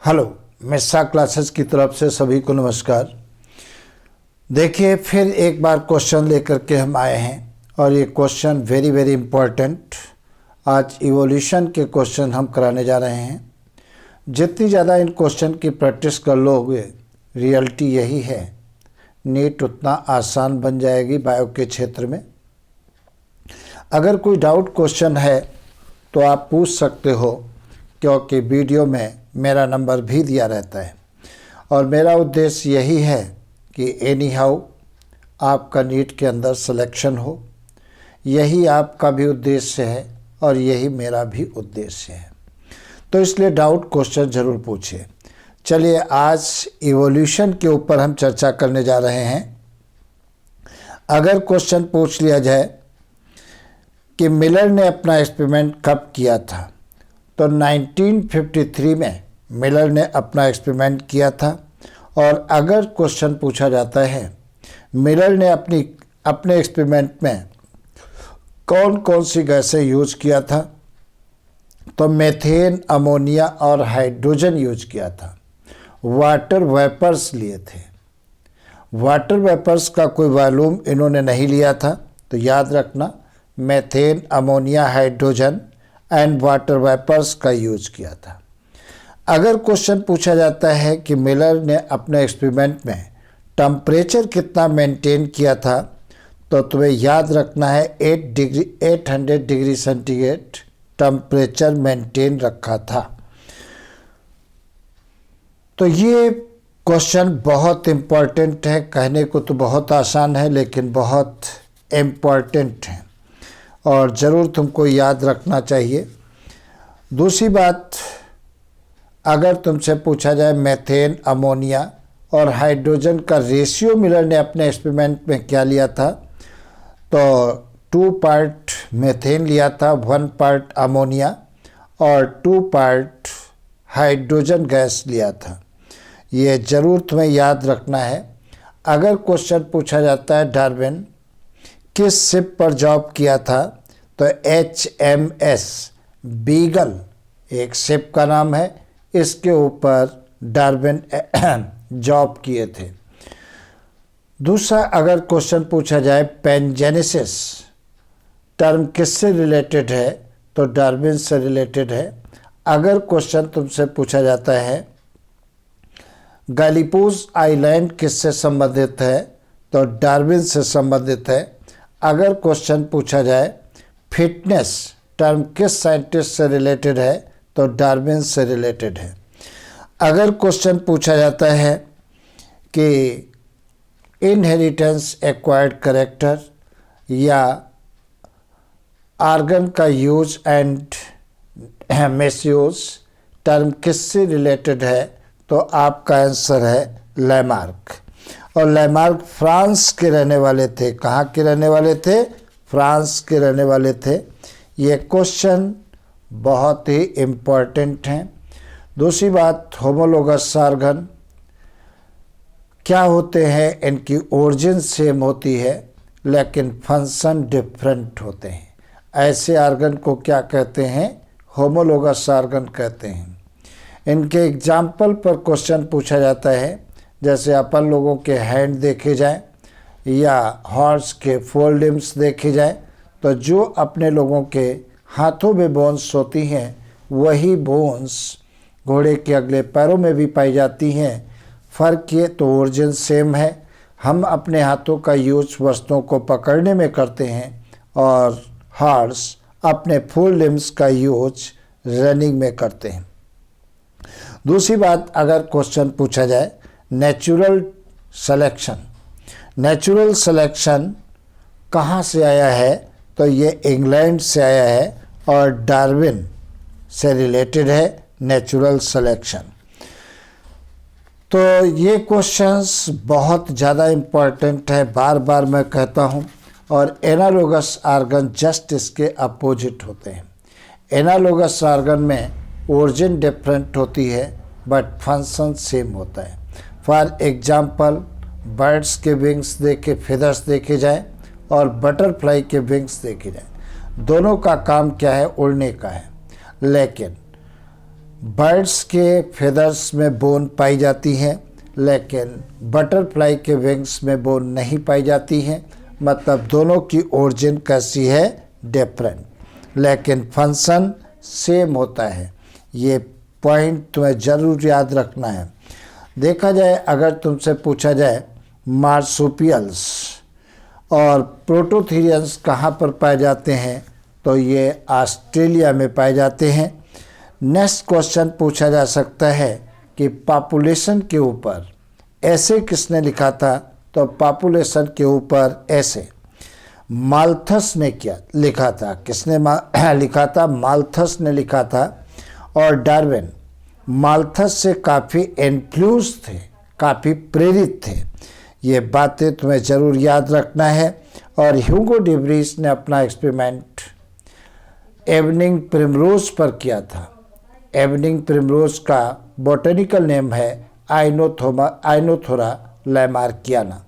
Hello, मिस्सा classes की तरफ से सभी को नमस्कार। देखिए, फिर एक बार क्वेश्चन लेकर के हम आए हैं और ये क्वेश्चन वेरी वेरी इम्पोर्टेंट। आज इवोल्यूशन के क्वेश्चन हम कराने जा रहे हैं। जितनी ज़्यादा इन क्वेश्चन की प्रैक्टिस कर लोगे, रियलिटी यही है, नीट उतना आसान बन जाएगी बायो के क्षेत्र में। अगर कोई डाउट क्वेश्चन है तो आप पूछ सकते हो, क्योंकि वीडियो में मेरा नंबर भी दिया रहता है और मेरा उद्देश्य यही है कि एनी हाउ आपका नीट के अंदर सिलेक्शन हो। यही आपका भी उद्देश्य है और यही मेरा भी उद्देश्य है। तो इसलिए डाउट क्वेश्चन ज़रूर पूछिए। चलिए, आज इवोल्यूशन के ऊपर हम चर्चा करने जा रहे हैं। अगर क्वेश्चन पूछ लिया जाए कि मिलर ने अपना एक्सपेरिमेंट कब किया था, तो 1953 में मिलर ने अपना एक्सपेरिमेंट किया था। और अगर क्वेश्चन पूछा जाता है मिलर ने अपने एक्सपेरिमेंट में कौन कौन सी गैसें यूज किया था, तो मीथेन, अमोनिया और हाइड्रोजन यूज किया था। वाटर वेपर्स लिए थे। वाटर वेपर्स का कोई वॉल्यूम इन्होंने नहीं लिया था, तो याद रखना methane, ammonia, hydrogen and water vapours का यूज किया था। अगर क्वेश्चन पूछा जाता है कि मिलर ने अपने एक्सपेरिमेंट में टेम्परेचर कितना मेंटेन किया था, तो तुम्हें याद रखना है 800 डिग्री सेंटीग्रेड टेम्परेचर मेंटेन रखा था। तो ये क्वेश्चन बहुत इम्पॉर्टेंट है। कहने को तो बहुत आसान है, लेकिन बहुत इम्पॉर्टेंट है और ज़रूर तुमको याद रखना चाहिए। दूसरी बात, अगर तुमसे पूछा जाए मीथेन, अमोनिया और हाइड्रोजन का रेशियो मिलर ने अपने एक्सपेरिमेंट में क्या लिया था, तो 2 पार्ट मीथेन लिया था, 1 पार्ट अमोनिया और 2 पार्ट हाइड्रोजन गैस लिया था। ये ज़रूर तुम्हें याद रखना है। अगर क्वेश्चन पूछा जाता है डार्विन किस शिप पर जॉब किया था, तो HMS बीगल एक शिप का नाम है, इसके ऊपर डार्विन जॉब किए थे। दूसरा, अगर क्वेश्चन पूछा जाए पैनजेनेसिस टर्म किससे रिलेटेड है, तो डार्विन से रिलेटेड है। अगर क्वेश्चन तुमसे पूछा जाता है गैलीपोस आइलैंड किससे संबंधित है, तो डार्विन से संबंधित है। अगर क्वेश्चन पूछा जाए फिटनेस टर्म किस साइंटिस्ट से रिलेटेड है, तो डार्विन से रिलेटेड है। अगर क्वेश्चन पूछा जाता है कि इनहेरिटेंस, एक्वायर्ड कैरेक्टर या आर्गन का यूज एंड मिसयूज टर्म किससे रिलेटेड है, तो आपका आंसर है लैमार्क। और लैमार्क फ्रांस के रहने वाले थे। कहाँ के रहने वाले थे? फ्रांस के रहने वाले थे। ये क्वेश्चन बहुत ही इम्पोर्टेंट हैं। दूसरी बात, होमोलोगस आर्गन क्या होते हैं? इनकी ओरिजिन सेम होती है लेकिन फंक्शन डिफरेंट होते हैं। ऐसे आर्गन को क्या कहते हैं? होमोलोगस आर्गन कहते हैं। इनके एग्जाम्पल पर क्वेश्चन पूछा जाता है, जैसे अपन लोगों के हैंड देखे जाएं या हॉर्स के 4 लिम्स देखे जाएं, तो जो अपने लोगों के हाथों में बोन्स होती हैं, वही बोन्स घोड़े के अगले पैरों में भी पाई जाती हैं। फ़र्क ये तो ओरिजिन सेम है। हम अपने हाथों का यूज वस्तुओं को पकड़ने में करते हैं और हॉर्स अपने 4 लिम्स का यूज रनिंग में करते हैं। दूसरी बात, अगर क्वेश्चन पूछा जाए नेचुरल सिलेक्शन, नेचुरल सिलेक्शन कहाँ से आया है, तो ये इंग्लैंड से आया है और डार्विन से रिलेटेड है नेचुरल सिलेक्शन। तो ये क्वेश्चंस बहुत ज़्यादा इम्पोर्टेंट है, बार बार मैं कहता हूँ। और एनालोगस आर्गन जस्ट इसके अपोजिट होते हैं। एनालोगस आर्गन में ओरिजिन डिफरेंट होती है बट फंक्शन सेम होता है। फॉर एग्जांपल, बर्ड्स के विंग्स देखे, फेदर्स देखे जाएं और बटरफ्लाई के विंग्स देखे जाएं, दोनों का काम क्या है? उड़ने का है। लेकिन बर्ड्स के फेदर्स में बोन पाई जाती हैं, लेकिन बटरफ्लाई के विंग्स में बोन नहीं पाई जाती हैं। मतलब दोनों की ओरिजिन कैसी है, डिफरेंट, लेकिन फंक्शन सेम होता है। ये पॉइंट तुम्हें ज़रूर याद रखना है। देखा जाए, अगर तुमसे पूछा जाए मार्सुपियल्स और प्रोटोथीरियंस कहाँ पर पाए जाते हैं, तो ये ऑस्ट्रेलिया में पाए जाते हैं। नेक्स्ट क्वेश्चन पूछा जा सकता है कि पॉपुलेशन के ऊपर ऐसे किसने लिखा था, तो पॉपुलेशन के ऊपर ऐसे माल्थस ने क्या लिखा था, किसने लिखा था, माल्थस ने लिखा था। और डार्विन माल्थस से काफ़ी इन्फ्लुएंस थे, काफ़ी प्रेरित थे। ये बातें तुम्हें ज़रूर याद रखना है। और ह्यूगो डे व्रीज ने अपना एक्सपेरिमेंट एवनिंग प्रिमरोज पर किया था। एवनिंग प्रिमरोज का बॉटनिकल नेम है आइनोथोरा लैमार्कियाना।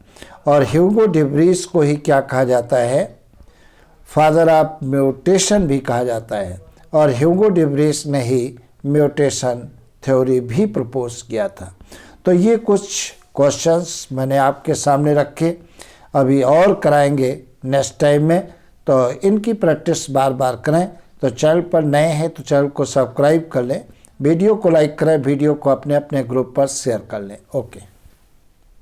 और ह्यूगो डे व्रीज को ही क्या कहा जाता है, फादर ऑफ म्यूटेशन भी कहा जाता है। और ह्यूगो डे व्रीज ने ही म्यूटेशन थ्योरी भी प्रपोज किया था। तो ये कुछ क्वेश्चंस मैंने आपके सामने रखे, अभी और कराएंगे नेक्स्ट टाइम में। तो इनकी प्रैक्टिस बार बार करें। तो चैनल पर नए हैं तो चैनल को सब्सक्राइब कर लें, वीडियो को लाइक करें, वीडियो को अपने अपने ग्रुप पर शेयर कर लें। ओके।